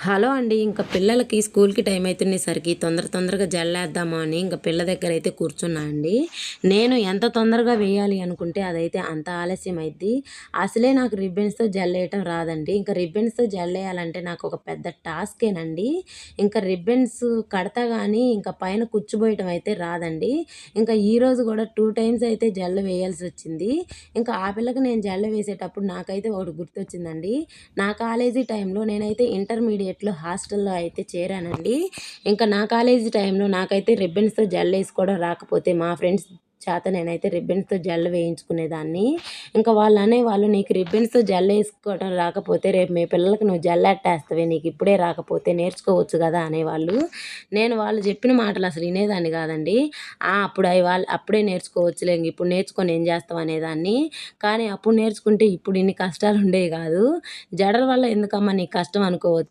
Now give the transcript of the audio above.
Hello అండి. ఇంక పిల్లలకి స్కూల్‌కి టైం అయితునేసరికి తొందరగా జల్లేద్దామా అని ఇంక పిల్ల దగ్గరైతే కూర్చున్నా అండి. నేను ఎంత తొందరగా వేయాలి అనుకుంటే అదైతే అంత ఆలస్యం అయిద్ది. అసలే నాకు రిబ్బన్స్‌తో జల్లేయటం రాదండి. ఇంక రిబ్బన్స్‌తో జల్లేయాలంటే నాకొక పెద్ద టాస్కేనండి. ఇంక రిబ్బన్స్ కడతా గానీ ఇంక పైన కుచ్చుబోయటం అయితే రాదండి. ఇంక ఈరోజు గూడా 2 టైమ్స్ అయితే జెల్ వేయాల్సొచ్చింది. ఇంకా ఆ పిల్లకి నేను జెల్ వేసేటప్పుడు నాకైతే ఒకటి గుర్తొచ్చిందండి. నా కాలేజీ టైంలో నేనైతే ఇంటర్మీడియేట్‌లో హాస్టల్‌లో అయితే చేరానండి. ఇంకా నా కాలేజీ టైంలో నాకైతే రిబ్బన్స్‌తో జల్లేసుకోవడం రాకపోతే మా ఫ్రెండ్స్ చేత నేనైతే రిబ్బన్స్‌తో జెల్ వేయించుకునేదాన్ని. ఇంకా వాళ్ళనేవాళ్ళు, "నీకు రిబ్బన్స్‌తో జల్లేసుకోవడం రాకపోతే రేపు మీ పిల్లలకి నువ్వు జెల్లెట్టేస్తవే, నీకిప్పుడే రాకపోతే నేర్చుకోవచ్చు గదా!" అనేవాళ్ళు. నేను వాళ్ళు చెప్పిన మాటలు అసలు ఇనేదాన్ని గాదండి. అప్పుడు వాళ్ళు అప్పుడే నేర్చుకోవచ్చులే, ఇప్పుడు నేర్చుకొని ఏం జేస్తావు అనేదాన్ని. కానీ అప్పుడు నేర్చుకుంటే ఇప్పుడు ఇన్ని కష్టాలుండేవి గాదు. జడల వల్ల ఎందుకమ్మా నీకు కష్టం అనుకోవచ్చు.